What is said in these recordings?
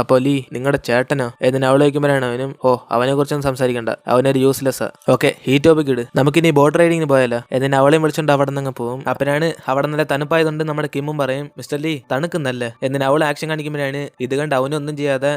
അപ്പൊ ലീ നിങ്ങളുടെ ചേട്ടനോ എന്ന് അവൾ ചോദിക്കുമ്പോഴാണ് അവനും അവനെ കുറിച്ചൊന്നും സംസാരിക്കണ്ട, അവനൊരു യൂസ്ലെസ്. ഓക്കെ, ഈ ടോപ്പിക് ഇട്, നമുക്കിനി ബോട്ട് റൈഡിങ്ങിന് പോയാലോ എന്നിട്ട് അവളെയും വിളിച്ചോണ്ട് അവിടെ നിന്ന് പോകും. അപ്പനാണ് അവിടെ നല്ല തണുപ്പായതുകൊണ്ട് നമ്മുടെ കിമ്മും പറയും മിസ്റ്റർ ലീ തണുക്കുന്നല്ലേ എന്നിട്ട് അവൾ ആക്ഷൻ കാണിക്കുമ്പോഴാണ് ഇത് കണ്ട് അവനൊന്നും ചെയ്യാതെ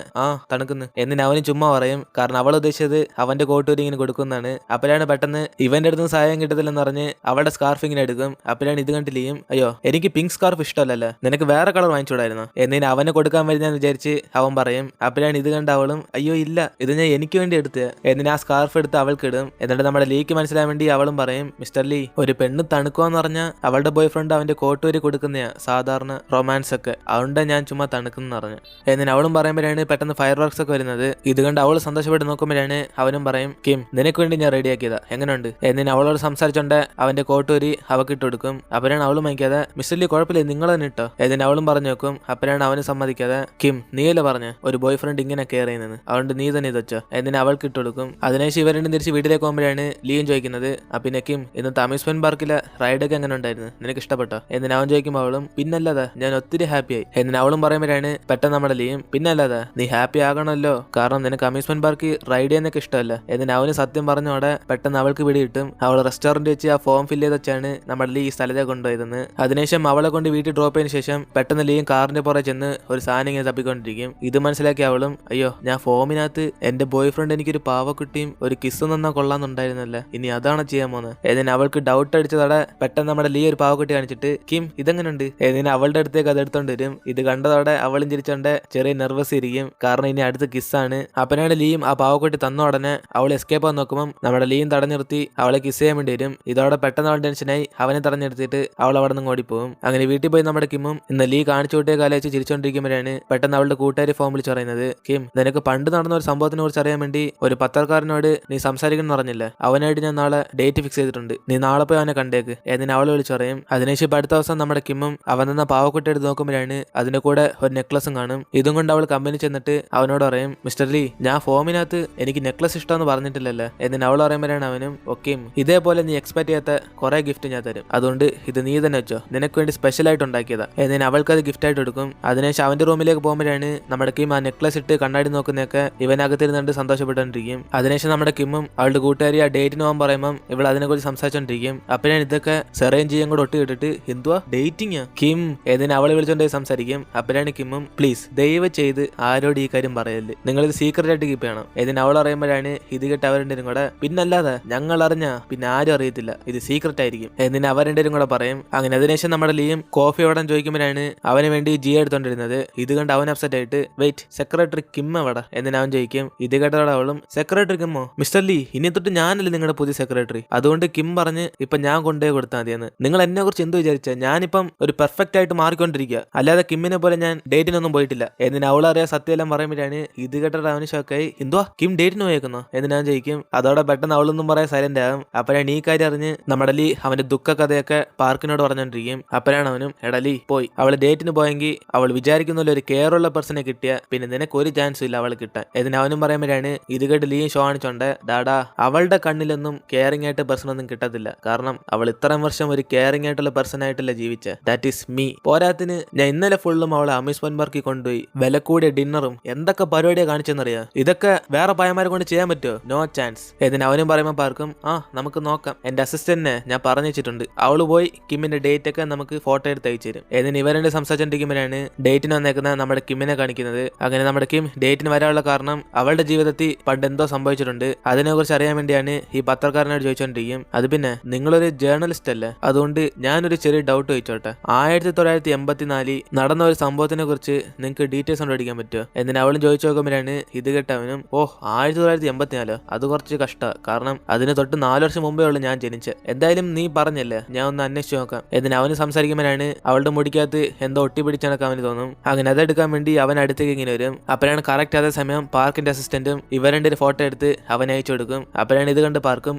തണുക്കുന്നു എന്നിട്ട് അവന് ചുമ്മാ പറയും, കാരണം അവൾ ഉദ്ദേശിച്ചത് അവന്റെ കോട്ടൂരി ഇങ്ങനെ കൊടുക്കുന്നതാണ്. അപ്പനാണ് പെട്ടെന്ന് ഇവന്റെ അടുത്ത് സഹായം കിട്ടത്തില്ലെന്ന് പറഞ്ഞ് അവളുടെ സ്കാർഫ് ഇങ്ങനെ എടുക്കും. അപ്പനാണ് ഇത് കണ്ട് ലീയും അയ്യോ എനിക്ക് പിങ്ക് സ്കാർഫ് ഇഷ്ടമല്ലല്ലോ, നിനക്ക് വേറെ കളർ വാങ്ങിച്ചൂടായിരുന്നു എന്നിട്ട് അവനെ കൊടുക്കാൻ വരുന്നതെന്ന് വിചാരിച്ച് അവൻ പറയും. അപ്പോഴാണ് ഇത് കണ്ട അവളും അയ്യോ ഇല്ല ഇത് ഞാൻ എനിക്ക് വേണ്ടി എടുത്ത് എന്നിട്ട് ആ സ്കാർഫ് എടുത്ത് അവൾക്ക് ഇടും. എന്നിട്ട് നമ്മുടെ ലീക്ക് മനസ്സിലാൻ വേണ്ടി അവളും പറയും മിസ്റ്റർ ലീ ഒരു പെണ്ണ് തണുക്കുവാന്ന് പറഞ്ഞാൽ അവളുടെ ബോയ് ഫ്രണ്ട് അവന്റെ കോട്ടൂരി കൊടുക്കുന്നയാ സാധാരണ റൊമാൻസ് ഒക്കെ, അതുകൊണ്ട് ഞാൻ ചുമ്മാ തണുക്കുന്ന പറഞ്ഞു. എന്നിട്ട് അവളും പറയുമ്പോഴാണ് പെട്ടെന്ന് ഫയർ വർക്ക്സ് ഒക്കെ വരുന്നത്. ഇത് കണ്ട് അവൾ സന്തോഷപ്പെട്ട് നോക്കുമ്പോഴാണ് അവനും പറയും കിം നിനക്ക് വേണ്ടി ഞാൻ റെഡിയാക്കിയതാ എങ്ങനെയുണ്ട് എന്നിട്ട് അവളോട് സംസാരിച്ചോണ്ട് അവന്റെ കോട്ടൂരി അവക്ക് ഇട്ട് കൊടുക്കും. അപ്പോഴാണ് അവളും വാങ്ങിക്കാതെ മിസ്റ്റർ ലീ കുഴപ്പമില്ല നിങ്ങൾ തന്നെ ഇട്ടോ എന്നിട്ട് അവളും പറഞ്ഞു നോക്കും. അപ്പോഴാണ് അവന് സമ്മതിക്കാതെ കിം നീയല്ലേ പറഞ്ഞ ഒരു ബോയ് ഫ്രണ്ട് ഇങ്ങനെ കെയർ ചെയ്യുന്നത്, അതുകൊണ്ട് നീ തന്നെ ഇത് വെച്ചോ എന്നിട്ട് അവൾക്ക് ഇട്ട് കൊടുക്കും. അതിനുശേഷം ഇവർ രണ്ടും തിരിച്ച് വീട്ടിലേക്ക് പോകുമ്പോഴാണ് ലീയും ചോദിക്കുന്നത് പിന്നെ കിം ഇന്നത്തെ അമ്യൂസ്മെന്റ് പാർക്കിലെ റൈഡൊക്കെ എങ്ങനെ ഉണ്ടായിരുന്നു, നിനക്ക് ഇഷ്ടപ്പെട്ടോ എന്നിട്ട് അവൻ ചോദിക്കുമ്പോൾ അവളും പിന്നല്ലാതെ ഞാൻ ഒത്തിരി ഹാപ്പിയായി എന്നിട്ട് അവളും പറയുമ്പോഴാണ് പെട്ടെന്ന് നമ്മുടെ ലീയും പിന്നല്ലാതെ നീ ഹാപ്പി ആകണമല്ലോ, കാരണം നിനക്ക് അമ്യൂസ്മെന്റ് പാർക്ക് റൈഡ് ചെയ്യാനൊക്കെ ഇഷ്ടമല്ല എന്നിട്ട് അവന് സത്യം പറഞ്ഞോടെ പെട്ടെന്ന് അവൾക്ക് പിടി കിട്ടും. അവൾ റെസ്റ്റോറന്റ് വെച്ച് ആ ഫോം ഫില്ല് ചെയ്ത് വെച്ചാണ് നമ്മുടെ ലീ ഈ സ്ഥലത്തെ കൊണ്ടുപോയതെന്ന്. അതിനുശേഷം അവളെ കൊണ്ട് വീട്ടിൽ ഡ്രോപ്പ് ചെയ്തതിനു ശേഷം പെട്ടെന്ന് ലീയും കാറിന്റെ പുറകെ ചെന്ന് ഒരു സാധനം ഇങ്ങനെ തപ്പിക്കൊണ്ടിരിക്കും. ഇത് മനസ്സിലാക്കി അവളും അയ്യോ ഞാൻ ഫോമിനകത്ത് എന്റെ ബോയ് ഫ്രണ്ട് എനിക്കൊരു പാവക്കുട്ടിയും ഒരു കിസ്സും തന്നാ കൊള്ളാന്നുണ്ടായിരുന്നല്ലേ, ഇനി അതാണ് ചെയ്യാൻ പോകുന്നത് എന്നിട്ട് അവൾക്ക് ഡൗട്ട് അടിച്ചതോടെ പെട്ടെന്ന് നമ്മുടെ ലീ ഒരു പാവക്കുട്ടി കാണിച്ചിട്ട് കിം ഇതെങ്ങനെയുണ്ട് എന്നിട്ട് അവളുടെ അടുത്തേക്ക് അത് എടുത്തോണ്ട് വരും. ഇത് കണ്ടതോടെ അവളും ചിരിച്ചോണ്ട് ചെറിയ നെർവസ് ഇരിക്കും, കാരണം ഇനി അടുത്ത കിസ്സാണ്. അപ്പനാണ് ലീയും ആ പാവക്കുട്ടി തന്ന ഉടനെ അവൾ എസ്കേപ്പ് ആകാൻ നോക്കുമ്പോൾ നമ്മുടെ ലീയും തടഞ്ഞു നിർത്തി അവളെ കിസ് ചെയ്യാൻ വേണ്ടി വരും. ഇതോടെ പെട്ടെന്ന് അവൾ ടെൻഷനായി അവനെ തടഞ്ഞു നിർത്തിയിട്ട് അവൾ അവിടെ നിന്ന് ഓടിപ്പോകും. അങ്ങനെ വീട്ടിൽ പോയി നമ്മുടെ കിമ്മും ഇന്ന് ലീ കാണിച്ചു കൂട്ടിയ കാലച്ച് ചിരിച്ചോണ്ടിരിക്കുമ്പോഴാണ് പെട്ടെന്ന് അവളുടെ കൂട്ടുകാരി ഫോം വിളിച്ച് പറയുന്നത് കിം നിനക്ക് പണ്ട് നടന്ന ഒരു സംഭവത്തിനെ കുറിച്ച് അറിയാൻ വേണ്ടി ഒരു പത്രക്കാരനോട് നീ സംസാരിക്കണം എന്ന് പറഞ്ഞില്ലേ, അവനായിട്ട് ഞാൻ നാളെ ഡേറ്റ് ഫിക്സ് ചെയ്തിട്ടുണ്ട്, നീ നാളെ പോയി അവനെ കണ്ടേക്ക് എന്നിട്ട് അവളെ വിളിച്ചു പറയും. അതിനുശേഷം അടുത്ത ദിവസം നമ്മുടെ കിമ്മും അവൻ തന്ന പാവക്കുട്ടി എടുത്ത് നോക്കുമ്പോഴാണ് അതിന്റെ കൂടെ ഒരു നെക്ലസും കാണും. ഇതും കൊണ്ട് അവൾ കമ്പനി ചെന്നിട്ട് അവനോട് പറയും മിസ്റ്റർ ലീ ഞാൻ ഫോമിനകത്ത് എനിക്ക് നെക്ലസ് ഇഷ്ടമെന്ന് പറഞ്ഞിട്ടില്ലല്ലേ എന്നിട്ട് അവൾ പറയുമ്പോഴാണ് അവനും ഓക്കെയും ഇതേപോലെ നീ എക്സ്പെക്ട് ചെയ്യാത്ത കുറെ ഗിഫ്റ്റ് ഞാൻ തരും, അതുകൊണ്ട് ഇത് നീ തന്നെ വെച്ചോ, നിനക്ക് വേണ്ടി സ്പെഷ്യൽ ആയിട്ട് ഉണ്ടാക്കിയതാ എന്നിട്ട് അവൾക്ക് അത് ഗിഫ്റ്റ് ആയിട്ട് എടുക്കും. അതിനുശേഷം അവന്റെ റൂമിലേക്ക് പോകുമ്പോഴാണ് നമ്മുടെ കിം ആ നെക്ലസ് ഇട്ട് കണ്ണാടി നോക്കുന്നതൊക്കെ ഇവനകത്തിരുന്നുകൊണ്ട് സന്തോഷപ്പെട്ടുകൊണ്ടിരിക്കും. അതിനുശേഷം നമ്മുടെ കിമ്മും അവളുടെ കൂട്ടുകാരി ആ ഡേറ്റിന് പോകാൻ പറയുമ്പോൾ ഇവൾ അതിനെക്കുറിച്ച് സംസാരിച്ചോണ്ടിരിക്കും. അപ്പോഴാണ് ഇതൊക്കെ സെറേഞ്ച് ചെയ്യാൻ കൂടെ ഒട്ടി കിട്ടിട്ട് എന്തുവാ ഡേറ്റിംഗ് കിം ഏതിന് അവളെ വിളിച്ചോണ്ട് സംസാരിക്കും. അപ്പോഴാണ് കിമ്മും പ്ലീസ് ദയവ് ചെയ്ത് ആരോട് ഈ കാര്യം പറയല്ലേ, നിങ്ങളിത് സീക്രട്ട് ആയിട്ട് കീപ്പ് ചെയ്യണം എന്നിട്ട് അവൾ പറയുമ്പോഴാണ് ഇത് കേട്ട് അവരുടെ കൂടെ പിന്നല്ലാതെ ഞങ്ങൾ അറിഞ്ഞ പിന്നെ ആരും അറിയത്തില്ല, ഇത് സീക്രട്ട് ആയിരിക്കും എന്നിട്ട് അവരുടെ കൂടെ പറയും. അങ്ങനെ അതിനുശേഷം നമ്മുടെ ലീയും കോഫി ഓടാൻ ചോദിക്കുമ്പോഴാണ് അവന് വേണ്ടി ജിയ എടുത്തോണ്ടിരുന്നത്. ഇത് കണ്ട് അവൻ അപ്സെറ്റ് ആയിട്ട് വെയിറ്റ് സെക്രട്ടറി കിം എവിടെ എന്നിട്ട് അവൻ ചോദിക്കും. ഇത് കേട്ടതോടെ അവളും സെക്രട്ടറി കിമ്മോ മിസ്റ്റർ ലീ ഇനി തൊട്ട് ഞാനല്ലേ നിങ്ങളുടെ പുതിയ സെക്രട്ടറി, അതുകൊണ്ട് കിം പറഞ്ഞ് ഇപ്പൊ ഞാൻ കൊണ്ടുപോയി കൊടുത്താൽ മതിയെന്ന്, നിങ്ങൾ എന്നെ കുറിച്ച് എന്ത് വിചാരിച്ച, ഞാനിപ്പം ഒരു പെർഫെക്റ്റ് ആയിട്ട് മാറിക്കൊണ്ടിരിക്കുക, അല്ലാതെ കിമ്മിനെ പോലെ ഞാൻ ഡേറ്റിനൊന്നും പോയിട്ടില്ല എന്നിട്ട് അവളറിയാൻ സത്യമെല്ലാം പറയുമ്പോഴാണ് ഇത് കേട്ടത് അവന് ഷോക്കായി. എന്തുവാ കിം ഡേറ്റിന് പോയേക്കുന്നോ എന്ന് ഞാൻ ചോദിക്കും. അതോടെ പെട്ടെന്ന് അവളൊന്നും പറയാൻ സൈലന്റ് ആകും. അപ്പോഴാണ് ഈ കാര്യം അറിഞ്ഞ് നമ്മുടെ ലീ അവന്റെ ദുഃഖ കഥയൊക്കെ പാർക്കിനോട് പറഞ്ഞോണ്ടിരിക്കും. അപ്പോഴാണ് അവനും എടലി പോയി അവള് ഡേറ്റിന് പോയെങ്കിൽ അവൾ വിചാരിക്കുന്ന ഒരു കെയർ ഉള്ള പേഴ്സണെ കിട്ടിയ പിന്നെ നിനക്ക് ഒരു ചാൻസും ഇല്ല അവൾ കിട്ടാൻ എന്നിട്ട് അവനും പറയുമ്പോഴാണ് ഇത് കേട്ട് ലീയും ഷോ കാണിച്ചോണ്ട് ഡാഡാ അവളുടെ കണ്ണിലൊന്നും കെയറിംഗ് ആയിട്ട് പേഴ്സൺ ഒന്നും കിട്ടത്തില്ല, കാരണം അവൾ ഇത്രയും വർഷം ഒരു കെയറിംഗ് ആയിട്ടുള്ള പേഴ്സൺ ആയിട്ടല്ല ജീവിച്ച, ദാറ്റ് ഈസ് മീ. പോരാത്തിന് ഞാൻ ഇന്നലെ ഫുള്ളും അവളെ അമ്യൂസ്മെന്റ് പാർക്കിൽ കൊണ്ടുപോയി വില കൂടിയ ഡിന്നറും എന്തൊക്കെ പരിപാടിയാണ് കാണിച്ചെന്നറിയാം, ഇതൊക്കെ വേറെ പയ്യന്മാരെ കൊണ്ട് ചെയ്യാൻ പറ്റുമോ, നോ ചാൻസ് എന്നിട്ട് അവനും പറയുമ്പോൾ പാർക്കും നമുക്ക് നോക്കാം, എന്റെ അസിസ്റ്റന്റിനെ ഞാൻ പറഞ്ഞു വെച്ചിട്ടുണ്ട്, അവള് പോയി കിമ്മിന്റെ ഡേറ്റ് ഒക്കെ നമുക്ക് ഫോട്ടോ എടുത്ത് അയച്ചു തരും എന്നിട്ട് ഇവരുടെ സംസാരിച്ചോണ്ടിരിക്കുമ്പോഴാണ് ഡേറ്റിന് വന്നേക്കുന്ന നമ്മുടെ കിമ്മിനെ കാണിക്കുന്നത്. അങ്ങനെ നമ്മുടെ കിം ഡേറ്റിന് വരാനുള്ള കാരണം അവളുടെ ജീവിതത്തിൽ പണ്ട് എന്തോ സംഭവിച്ചിട്ടുണ്ട്, അതിനെ കുറിച്ച് അറിയാൻ വേണ്ടിയാണ് ഈ പത്രക്കാരനോട് ചോദിച്ചോണ്ടിരിക്കും. അത് പിന്നെ നിങ്ങളൊരു ജേർണലിസ്റ്റ് അല്ലേ, അതുകൊണ്ട് ഞാനൊരു ചെറിയ ഡൗട്ട് ചോദിച്ചോട്ടെ, 1984 നടന്ന ഒരു സംഭവത്തിനെ കുറിച്ച് നിങ്ങൾക്ക് ഡീറ്റെയിൽസ് കണ്ടുപിടിക്കാൻ പറ്റുമോ എന്നിട്ട് അവളും ചോദിച്ചു നോക്കുമ്പോഴാണ് ഇത് കേട്ടവനും 1984 അത് കുറച്ച് കഷ്ടമാണ്, കാരണം അതിന് തൊട്ട് 4 വർഷം മുമ്പേ ഉള്ളു ഞാൻ ജനിച്ചത്, എന്തായാലും നീ പറഞ്ഞല്ലേ ഞാൻ ഒന്ന് അന്വേഷിച്ചു നോക്കാം എന്നിട്ട് അവന് സംസാരിക്കുമ്പോഴാണ് അവളുടെ മുടിക്കകത്ത് എന്തോ ഒട്ടിപ്പിടിച്ചണക്ക് അവന് തോന്നും. അങ്ങനെ അതെടുക്കാൻ വേണ്ടി അവൻ അടുത്തേക്ക് ഇങ്ങനെ വരും. അപ്പോഴാണ് കറക്റ്റ് അതേ സമയം പാർക്കിന്റെ അസിസ്റ്റന്റും ഇവരുടെ ഒരു ഫോട്ടോ എടുത്ത് അവൻ അയച്ചു കൊടുക്കും. അപ്പോഴാണ് ഇത് കണ്ട് പാർക്കും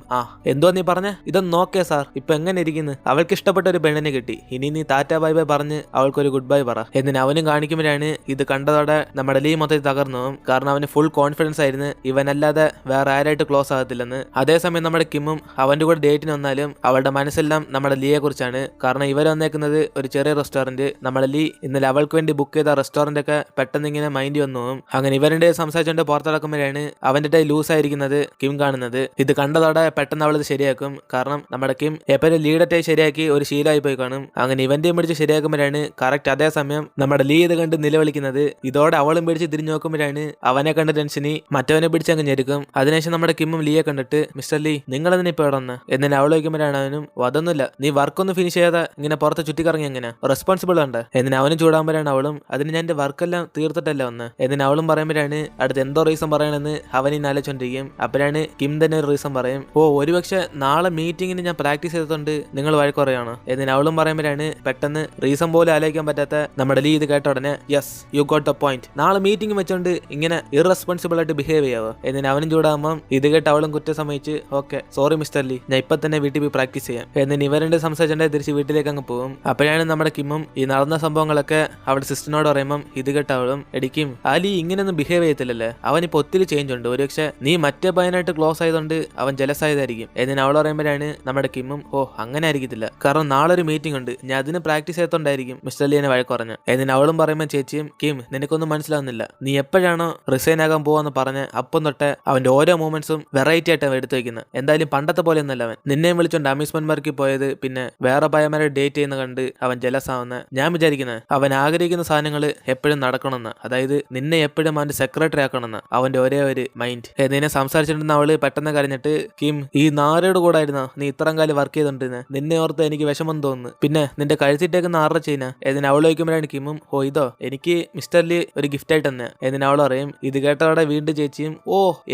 എന്തോ നീ പറഞ്ഞ ഇതൊന്നും നോക്കേ സാർ ഇപ്പൊ എങ്ങനെ ഇരിക്കുന്നു, അവൾക്ക് ഇഷ്ടപ്പെട്ട ഒരു പെണ്ണിനെ കിട്ടി, ഇനി നീ ടാറ്റ ബൈ ബൈ പറഞ്ഞ് അവൾക്കൊരു ഗുഡ് ബൈ പറ എന്നിട്ട് അവനും കാണിക്കുമ്പോഴാണ് ഇത് കണ്ടതോടെ നമ്മുടെ ലീ മൊത്തത്തിൽ തകർന്നു, കാരണം അവന് ഫുൾ കോൺഫിഡൻസ് ആയിരുന്നു ഇവനല്ലാതെ വേറെ ആരായിട്ട് ക്ലോസ് ആകത്തില്ലെന്ന്. അതേസമയം നമ്മുടെ കിമ്മും അവന്റെ കൂടെ ഡേറ്റിന് വന്നാലും അവളുടെ മനസ്സെല്ലാം നമ്മുടെ ലീയെ കുറിച്ചാണ്, കാരണം ഇവർ വന്നേക്കുന്നത് ഒരു ചെറിയ റെസ്റ്റോറന്റ്, നമ്മുടെ ലീ ഇന്നലെ അവൾക്ക് വേണ്ടി ബുക്ക് ചെയ്ത റെസ്റ്റോറന്റ് ഒക്കെ പെട്ടെന്ന് ഇങ്ങനെ മൈൻഡ് വന്നു പോകും. അങ്ങനെ ഇവരുടെ സംസാരിച്ചുകൊണ്ട് പുറത്തിറക്കുമ്പോഴാണ് അവന്റെ ടൈ ലൂസ് ആയിരിക്കുന്നത് കിം കാണുന്നത്. ഇത് കണ്ടതോടെ പെട്ടെന്ന് അവളത് ശരിയാക്കും. കാരണം നമ്മുടെ കിം എപ്പോഴും ലീയുടെ ടൈ ശരിയാക്കി ഒരു ശീലമായി പോയി കാണും. അങ്ങനെ ഇവന്റെയും പിടിച്ച് ശരിയാക്കുമ്പോഴാണ് കറക്റ്റ് അതേ സമയം നമ്മുടെ ലീ ഇത് കണ്ട് നിലവിളിക്കുന്നത്. ഇതോടെ അവളും പിടിച്ച് തിരിഞ്ഞു നോക്കുമ്പോഴാണ് അവനെ കണ്ട് ടെൻഷനി മറ്റവനെ പിടിച്ച് അങ്ങ് ഞെരുക്കും. അതിനുശേഷം നമ്മുടെ കിമ്മും ലീയെ കണ്ടിട്ട് മിസ്റ്റർ ലീ നിങ്ങളതിന് ഇപ്പൊ ഇവിടെ വന്ന് എന്നിട്ട് അവൾ വയ്ക്കുമ്പോഴാണ് അവനും അതൊന്നുമില്ല, നീ വർക്കൊന്നും ഫിനിഷ് ചെയ്യാതെ ഇങ്ങനെ പുറത്ത് ചുറ്റിക്കറങ്ങി എങ്ങനെ റെസ്പോൺസിബിൾ ഉണ്ട് എന്നിട്ട് അവനും ചൂടാകുമ്പോഴാണ് അവളും അതിന് ഞാൻ എന്റെ വർക്കെല്ലാം തീർത്തിട്ടല്ല വന്ന് എന്നിട്ട് അവളും പറയുമ്പോഴാണ് അടുത്ത് എന്തോ റീസൺ പറയണമെന്ന് അവൻ ആലോചിച്ചോണ്ടിരിക്കും. അപ്പോഴാണ് കിം തന്നെ ഒരു റീസൺ പറയും, ഒരുപക്ഷെ നാളെ മീറ്റിംഗിന് ഞാൻ പ്രാക്ടീസ് ചെയ്തിട്ടുണ്ട് നിങ്ങൾ വഴക്കുറയാണ് എന്നിട്ട് അവളും പറയുമ്പോഴാണ് പെട്ടെന്ന് റീസൺ പോലും ആലോചിക്കാൻ പറ്റാത്ത നമ്മുടെ ലീ ഇത് കേട്ട ഉടനെ yes you got the point, നാളെ മീറ്റിംഗ് വെച്ചോണ്ട് ഇങ്ങനെ ഇറസ്പോൺസിബിൾ ആയിട്ട് ബിഹേവ് ചെയ്യാവോ എന്നിട്ട് അവനും ചൂടാകുമ്പോൾ ഇത് കേട്ട് അവളും കുറ്റം സമ്മതിച്ച് ഓക്കെ സോറി മിസ്റ്റർ ലീ, ഞാൻ ഇപ്പൊ തന്നെ വീട്ടിൽ പോയി പ്രാക്ടീസ് ചെയ്യാം എന്നിട്ട് ഇവരുടെ സംസാരിച്ചിട്ട് തിരിച്ച് വീട്ടിലേക്ക് അങ്ങ് പോകും. അപ്പോഴാണ് നമ്മുടെ കിമ്മും ഈ നടന്ന സംഭവങ്ങളൊക്കെ അവിടെ സിസ്റ്ററിനോട് പറയുമ്പോൾ ഇത് കേട്ട് അവളും എടിക്കും ആ ലീ ഇങ്ങനെയൊന്നും ബിഹേവ് ചെയ്യത്തില്ലല്ലേ, അവനിപ്പോ ഒത്തിരി ചേഞ്ച് ഉണ്ട്, ഒരുപക്ഷെ നീ മറ്റേ പയ്യനായിട്ട് ക്ലോസ് ആയതുകൊണ്ട് അവൻ ജലസായതായിരിക്കും എന്നിട്ട് അവൾ പറയുമ്പോഴാണ് നമ്മുടെ കിമ്മും അങ്ങനെ ആയിരിക്കത്തില്ല, കാരണം നാളെ ഒരു മീറ്റിംഗ് ഉണ്ട്, ഞാൻ അതിന് പ്രാക്ടീസ് ചെയ്തോണ്ടായിരിക്കും മിസ്റ്റർ ലീനെ വഴക്കുറഞ്ഞ് എന്നിട്ട് അവളും പറയുമ്പോൾ ചേച്ചിയും കിം നിനക്കൊന്നും മനസ്സിലാവുന്നില്ല, നീ എപ്പോഴാണോ റിസൈൻ ആകാൻ പോവാന്ന് പറഞ്ഞ് അപ്പം തൊട്ട് അവന്റെ ഓരോ മൂമെന്റ്സും വെറൈറ്റി ആയിട്ട് അവൻ എടുത്തു വെക്കുന്നത്. എന്തായാലും പണ്ടത്തെ പോലെ ഒന്നല്ല അവൻ നിന്നെയും വിളിച്ചോണ്ട് അമ്യൂസ്മെന്റ് പാർക്കിൽ പോയത് പിന്നെ വേറെ പയ്യന്മാരെ ഡേറ്റ് ചെയ്യുന്ന കണ്ട് അവൻ ജലസ് ആവുന്ന. ഞാൻ വിചാരിക്കുന്നത് അവൻ ആഗ്രഹിക്കുന്ന സാധനങ്ങൾ എപ്പോഴും നടക്കണമെന്ന്, അതായത് നിന്നെ എപ്പോഴും അവന്റെ സെക്രട്ടറി ആക്കണമെന്ന് അവന്റെ ഒരേ ഒരു മൈൻഡ്. നിന്നെ സംസാരിച്ചിട്ടുണ്ടെന്ന് അവള് പെട്ടെന്ന് കരഞ്ഞിട്ട് കിം ഈ നാരയുടെ കൂടെ ആയിരുന്നോ നീ ഇത്രയും കാലം വർക്ക് ചെയ്തോണ്ടിരുന്നത്, നിന്നെ ഓർത്ത് എനിക്ക് വിഷമം തോന്നുന്നു, പിന്നെ നിന്റെ കഴുത്തിട്ടേക്കുന്ന ആരുടെ ചെയ്യുന്ന എന്നിന് അവൾ വയ്ക്കുമ്പോഴാണ് കിമ്മും ഇതോ എനിക്ക് മിസ്റ്റർ ലീ ഒരു ഗിഫ്റ്റ് ആയിട്ട് തന്നെ എന്നിന് അവൾ പറയും. ഇത് കേട്ടവടെ വീണ്ടും ചേച്ചിയും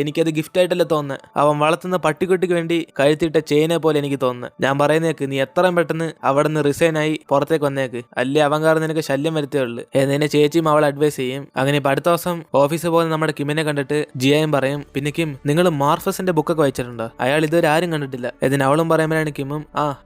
എനിക്കത് ഗിഫ്റ്റ് ആയിട്ടല്ലേ തോന്നുന്നത്, അവൻ വളർത്തുന്ന പട്ടിക്കുട്ടിക്ക് വേണ്ടി കഴുത്തിട്ട ചെയിനെ പോലെ എനിക്ക് തോന്നുന്നത്, ഞാൻ പറയുന്നേക്ക് നീ എത്രയും പെട്ടെന്ന് അവിടെ നിന്ന് റിസൈൻ ആയി പുറത്തേക്ക് വന്നേക്ക്, അല്ലേ അവൻ കാരണം നിനക്ക് ശല്യം വരുത്തേ ഉള്ളു എന്നതിനെ ചേച്ചിയും അവൾ അഡ്വൈസ് ചെയ്യും. അങ്ങനെ ഇപ്പൊ അടുത്ത ദിവസം ഓഫീസിൽ പോകുന്ന നമ്മുടെ കിമ്മിനെ കണ്ടിട്ട് ജിയായും പറയും പിന്നെ കിം നിങ്ങൾ മാർഫസിന്റെ ബുക്കൊക്കെ വായിച്ചിട്ടുണ്ടോ, അയാൾ ഇതുവരെ ആരും കണ്ടിട്ടില്ല എന്നിന് അവളും പറയുമ്പോഴാണ് കിമ്മും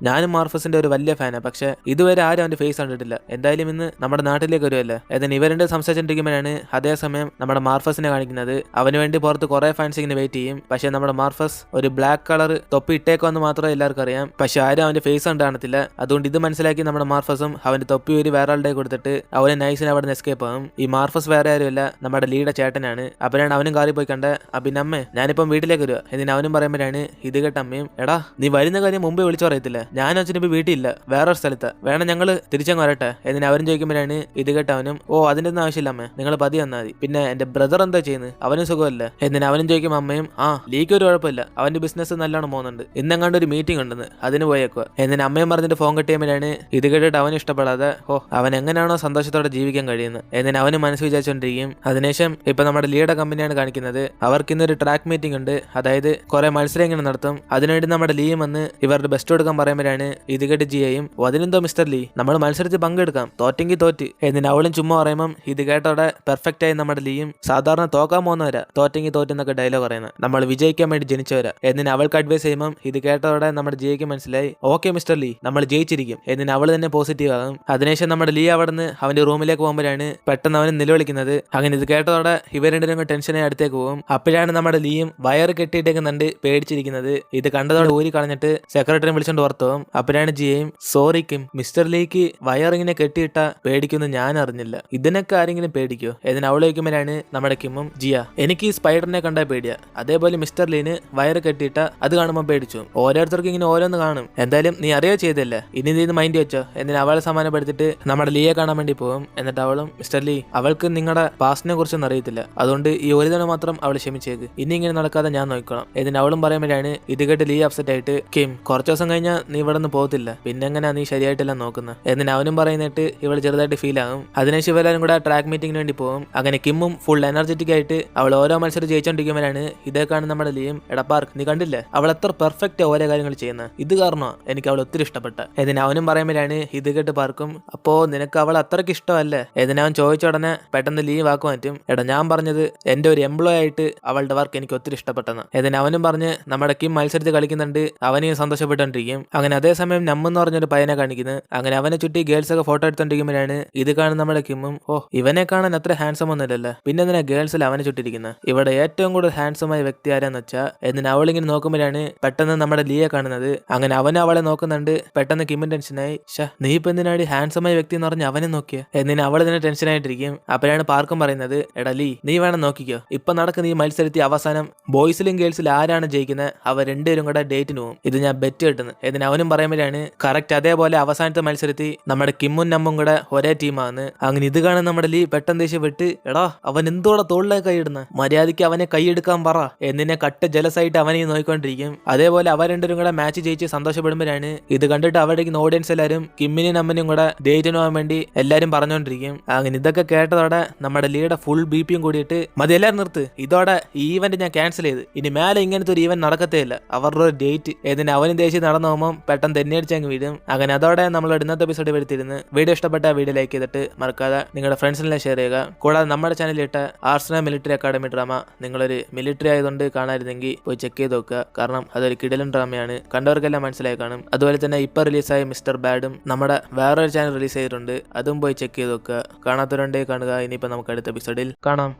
ഞാനും മാർഫസിന്റെ ഒരു വലിയ ഫാനാ, പക്ഷെ ഇതുവരെ ആരും അവന്റെ ഫേസ് കണ്ടിട്ടില്ല, എന്തായാലും ഇന്ന് നമ്മുടെ നാട്ടിലേക്ക് വരുമല്ലേ എന്നിന് ഇവരുടെ സംസാരിച്ചിരിക്കുമ്പോഴാണ് അതേസമയം നമ്മുടെ മാർഫസിനെ കാണിക്കുന്നത്. അവന് വേണ്ടി പുറത്ത് കുറെ ഫാൻസ് ഇങ്ങനെ വെയിറ്റ് ചെയ്യും, പക്ഷെ നമ്മുടെ മാർഫസ് ഒരു ബ്ലാക്ക് കളർ തൊപ്പി ഇട്ടേക്കോന്ന് മാത്രമേ എല്ലാവർക്കും അറിയാം, പക്ഷെ ആരും അവന്റെ ഫേസ് കണ്ട് കാണത്തില്ല. അതുകൊണ്ട് ഇത് മനസ്സിലാക്കി നമ്മുടെ മാർഫസും അവന്റെ തൊപ്പി ഒരു വേറെ ആളുടെ കൊടുത്തിട്ട് അവനെ നൈസിന് അവിടെ നിന്ന് എസ്കേപ്പ് ആകും. ഈ മാർഫസ് വേറെ ആരുമല്ല നമ്മുടെ ലീയുടെ ചേട്ടനാണ്. അപ്പോഴാണ് അവനും കാറി പോയി കണ്ട പിന്നെ അമ്മേ ഞാനിപ്പം വീട്ടിലേക്ക് വരിക എന്നിന് അവനും പറയുമ്പോഴാണ് ഇത് കേട്ട അമ്മയും എടാ നീ വരുന്ന കാര്യം മുമ്പേ വിളിച്ചു പറയത്തില്ല, ഞാൻ അച്ഛനിപ്പോ വീട്ടിലില്ല വേറൊരു സ്ഥലത്ത്, വേണം ഞങ്ങള് തിരിച്ചങ്ങ് വരട്ടെ എന്നിന് അവരും ചോദിക്കുമ്പോഴാണ് ഇത് കേട്ട അവനും അതിന്റെ ഒന്നും ആവശ്യമില്ല അമ്മ, നിങ്ങൾ പതി വന്നാൽ മതി, പിന്നെ എന്റെ ബ്രദർ എന്താ ചെയ്യുന്നത് അവനും സുഖമല്ല എന്നിന് അവനും ചോദിക്കും. അമ്മയും ലീക്ക് ഒരു കുഴപ്പമില്ല, അവന്റെ ബിസിനസ് നല്ലോണം പോകുന്നുണ്ട്, ഇന്നെങ്ങാണ്ട് ഒരു മീറ്റിംഗ് ഉണ്ടെന്ന് അതിന് പോയേക്കുക എന്നിന് അമ്മയും പറഞ്ഞിട്ട് ഫോൺ കെട്ടിയുമ്പോഴാണ് ഇത് കേട്ടിട്ട് അവന് ഇഷ്ടപ്പെടാതെ അവൻ എങ്ങനെയാണോ സന്തോഷത്തോടെ ജീവിക്കാൻ കഴിയുന്നത് എന്നിന് അവന് മനസ്സ് വിചാരിച്ചോണ്ടിരിക്കും. അതിനുശേഷം ഇപ്പൊ നമ്മുടെ ലീയുടെ കമ്പനിയാണ് കാണിക്കുന്നത്. അവർക്ക് ഇന്നൊരു ട്രാക്ക് മീറ്റിംഗ് ഉണ്ട്, അതായത് കുറെ മത്സരം ഇങ്ങനെ നടത്തും, അതിനുവേണ്ടി നമ്മുടെ ലീയും വന്ന് ഇവരുടെ ബെസ്റ്റ് കൊടുക്കാൻ പറയുമ്പോഴാണ് ഇത് കേട്ട് ജിയയും അതിനെന്തോ മിസ്റ്റർ ലീ നമ്മൾ മത്സരിച്ച് പങ്കെടുക്കാം, തോറ്റെങ്കിൽ തോറ്റ് എന്നിന് അവളും ചുമ്മാ പറയുമ്പം ഇത് കേട്ടോടെ പെർഫെക്റ്റ് ആയി നമ്മുടെ ലീയും സാധാരണ തോക്കാൻ പോകുന്നവരാ, തോറ്റെങ്കിൽ തോറ്റെന്നൊക്കെ ഡയലോഗ് പറയുന്നത്, നമ്മൾ വിജയിക്കാൻ വേണ്ടി ജനിച്ചവരാ എന്നിന് അവൾക്ക് അഡ്വൈസ് ചെയ്യുമ്പം ഇത് കേട്ടോടെ നമ്മുടെ ജിയയ്ക്ക് മനസ്സിലായി ഓക്കെ മിസ്റ്റർ ലീ നമ്മൾ ജയിച്ചിരിക്കും എന്നിന് അവൾ തന്നെ പോസിറ്റീവ് ആകും. അതിനുശേഷം നമ്മുടെ ലീ അവിടെ നിന്ന് അവന്റെ റൂമിലേക്ക് പോകുമ്പോഴാണ് പെട്ടെന്ന് അവന് നിലവിളിക്കുന്നത്. അങ്ങനെ ഇത് കേട്ടതോടെ ഇവർ രണ്ടുപേരും ടെൻഷനായി അടുത്തേക്ക് പോകും. അപ്പോഴാണ് നമ്മുടെ ലീയും വയറ് കെട്ടിയിട്ടേക്കുന്നുണ്ട് പേടിച്ചിരിക്കുന്നത്. ഇത് കണ്ടതോടെ ഊരി കളഞ്ഞിട്ട് സെക്രട്ടറി വിളിച്ചോണ്ട് ഓർത്തും. അപ്പോഴാണ് ജിയയും സോറി കിം മിസ്റ്റർ ലീക്ക് വയറിങ്ങനെ കെട്ടിയിട്ട പേടിക്കുന്നു ഞാൻ അറിഞ്ഞില്ല, ഇതിനൊക്കെ ആരെങ്കിലും പേടിക്കോ എന്നിന് അവൾ വയ്ക്കുമ്പോഴാണ് നമ്മുടെ കിമ്മും ജിയ എനിക്ക് ഈ സ്പൈഡറിനെ കണ്ടാൽ പേടിയാ, അതേപോലെ മിസ്റ്റർ ലീന് വയറ് കെട്ടിയിട്ട അത് കാണുമ്പോൾ പേടിച്ചു, ഓരോരുത്തർക്കും ഇങ്ങനെ ഓരോന്ന് കാണും, എന്തായാലും നീ അറിയോ ചെയ്തല്ലേ ഇനി നീ ഇത് മൈൻഡ് വെച്ചോ എന്നിന് അവളെ സമാനപ്പെടുത്തിട്ട് നമ്മുടെ ലീയെ കാണാൻ വേണ്ടി പോകും. എന്നിട്ട് അവളും മിസ്റ്റർ ലീ അവൾക്ക് നിങ്ങളുടെ പാസ്റ്റിനെ കുറിച്ചൊന്നും അറിയത്തില്ല, അതുകൊണ്ട് ഈ ഒരു തവണ മാത്രം അവൾ ക്ഷമിച്ചേക്ക്, ഇനി ഇങ്ങനെ നടക്കാതെ ഞാൻ നോക്കണം എന്നിട്ട് അവളും പറയുമ്പോഴാണ് ഇത് കേട്ട് ലീ അപ്സെറ്റ് ആയിട്ട് കിം കുറച്ച് ദിവസം കഴിഞ്ഞാൽ നീ ഇവിടെ നിന്ന് പോകത്തില്ല, പിന്നെ എങ്ങനെ നീ ശരിയായിട്ടെല്ലാം നോക്കുന്നത് എന്നിട്ട് അവനും പറയുന്നിട്ട് ഇവൾ ചെറുതായിട്ട് ഫീൽ ആകും. അതിനുശേഷം ഇവരെല്ലാവരും കൂടെ ട്രാക്ക് മീറ്റിംഗിന് വേണ്ടി പോകും. അങ്ങനെ കിമ്മും ഫുൾ എനർജറ്റിക് ആയിട്ട് അവൾ ഓരോ മത്സരം ജയിച്ചോണ്ടിരിക്കുമ്പോഴാണ് ഇതേക്കാണ് നമ്മുടെ ലീയും എടാ പാർക്ക് നീ കണ്ടില്ലേ അവൾ എത്ര പെർഫെക്റ്റ് ഓരോ കാര്യങ്ങൾ ചെയ്യുന്നത്, ഇത് കാരണോ എനിക്ക് അവൾ ഒത്തിരി ഇഷ്ടപ്പെട്ട എന്നിട്ട് അവനും പറയുമ്പോഴാണ് ഇത് കേട്ട് പാർക്കും അപ്പോ നിനക്ക് അവൾ അത്രയ്ക്ക് ഇഷ്ടമല്ലേ എന്നിട്ട് അവൻ ചോദിച്ച ഉടനെ പെട്ടെന്ന് ലീ വാക്ക് മാറ്റും എടാ ഞാൻ പറഞ്ഞത് എന്റെ ഒരു എംപ്ലോയി ആയിട്ട് അവളുടെ വർക്ക് എനിക്ക് ഒത്തിരി ഇഷ്ടപ്പെട്ടെന്ന് എന്നിട്ട് അവനും പറഞ്ഞ് നമ്മുടെ കിം മത്സരിച്ച് കളിക്കുന്നുണ്ട്, അവനെയും സന്തോഷപ്പെട്ടുകൊണ്ടിരിക്കും. അങ്ങനെ അതേസമയം നമ്മെന്ന് പറഞ്ഞൊരു പയ്യനെ കാണിക്കുന്നത്. അങ്ങനെ അവനെ ചുറ്റി ഗേൾസ് ഒക്കെ ഫോട്ടോ എടുത്തോണ്ടിരിക്കുമ്പോഴാണ് ഇത് കാണുന്ന നമ്മുടെ കിമ്മും ഇവനെ കാണാൻ അത്ര ഹാൻസം ഒന്നുമില്ലല്ലോ, പിന്നെ എന്തിനാ ഗേൾസിൽ അവനെ ചുറ്റിരിക്കുന്നത്, ഇവിടെ ഏറ്റവും കൂടുതൽ ഹാൻസമായ വ്യക്തി ആരാന്ന് വെച്ചാൽ എന്നിട്ട് അവളിങ്ങനെ നോക്കുമ്പോഴാണ് പെട്ടെന്ന് നമ്മുടെ ലീയെ കാണുന്നത്. അങ്ങനെ അവൻ അവളെ നോക്കുന്നുണ്ട്. പെട്ടെന്ന് കിമ്മിൻ ടെൻഷനായി നീ ഇപ്പൊ എന്തിനാടി ഹാൻസമായ വ്യക്തി എന്ന് പറഞ്ഞ് അവനെ നോക്കിയ എന്നിന് അവൾ തന്നെ ടെൻഷനായിട്ടിരിക്കും. അപ്പോഴാണ് പാർക്കും പറയുന്നത്, എടാ ലീ നീ വേണം നോക്കിക്കോ, ഇപ്പൊ നടക്കുന്ന ഈ മത്സരത്തിൽ അവസാനം ബോയ്സിലും ഗേൾസിലും ആരാണ് ജയിക്കുന്നത് അവർ രണ്ടുപേരും കൂടെ ഡേറ്റിന് പോകും, ഇത് ഞാൻ ബെറ്റ് കിട്ടുന്നു. ഇതിന് അവനും പറയുമ്പോഴാണ് കറക്റ്റ് അതേപോലെ അവസാനത്തെ മത്സരത്തിൽ നമ്മുടെ കിമ്മും നമ്മും കൂടെ ഒരേ ടീമാണ്. അങ്ങനെ ഇത് കാണാൻ നമ്മുടെ ലീ പെട്ടെന്ന് ദേഷ്യം വിട്ട്, എടാ അവൻ എന്തോടെ തോളിലേക്ക് കൈയിടുന്ന, മര്യാദയ്ക്ക് അവനെ കൈയെടുക്കാൻ പറ എന്നിനെ കട്ട ജലസായിട്ട് അവനെ നോക്കിക്കൊണ്ടിരിക്കും. അതേപോലെ അവർ രണ്ടുപേരും കൂടെ മാച്ച് ജയിച്ച് സന്തോഷപ്പെടുമ്പോഴാണ് ഇത് കണ്ടിട്ട് അവിടെ ഓഡിയൻസ് എല്ലാവരും കിമ്മിനും നമ്മനും കൂടെ ഡേറ്റിന് പോകാൻ വേണ്ടി എല്ലാരും പറഞ്ഞുകൊണ്ടിരിക്കും. അങ്ങനെ ഇതൊക്കെ കേട്ടതോടെ നമ്മുടെ ലീയുടെ ഫുൾ ബിപിയും കൂടിയിട്ട് മതി എല്ലാവരും നിർത്ത്, ഇതോടെ ഈ ഈവന്റ് ഞാൻ ക്യാൻസൽ ചെയ്ത്, ഇനി മേലെ ഇങ്ങനത്തെ ഒരു ഈവന്റ് നടക്കത്തേ ഇല്ല, അവരുടെ ഒരു ഡേറ്റ് ഏതിന് അവനും ദേശീയ നടന്നു പോകുമ്പോൾ പെട്ടെന്ന് തെന്നിയടിച്ചങ്ങ് വീഴും. അങ്ങനെ അതോടെ നമ്മളോട് ഇന്നത്തെ എപ്പിസോഡ് വരുത്തിരുന്നു. വീഡിയോ ഇഷ്ടപ്പെട്ട വീഡിയോ ലൈക്ക് ചെയ്തിട്ട് മറക്കാതെ നിങ്ങളുടെ ഫ്രണ്ട്സിനെല്ലാം ഷെയർ ചെയ്യുക. കൂടാതെ നമ്മുടെ ചാനലിലിട്ട ആർസണൽ മിലിറ്ററി അക്കാഡമി ഡ്രാമ നിങ്ങളൊരു മിലിറ്ററി ആയതുകൊണ്ട് കാണാതിരുന്നെങ്കിൽ പോയി ചെക്ക് ചെയ്ത് നോക്കുക. കാരണം അതൊരു കിടിലൻ ഡ്രാമയാണ്, കണ്ടവർക്കെല്ലാം മനസ്സിലായി കാണും. അതുപോലെ തന്നെ ഇപ്പൊ റിലീസായ മിസ്റ്റർ ബാഡും നമ്മുടെ വേറൊരു ചാനൽ റിലീസ് ചെയ്തിട്ടുണ്ട്, അതും പോയി ചെക്ക് ചെയ്ത് നോക്കുക. കാണാത്തവരുണ്ടെങ്കിൽ കാണുക. ഇനിയിപ്പോൾ നമുക്ക് അടുത്ത എപ്പിസോഡിൽ കാണാം.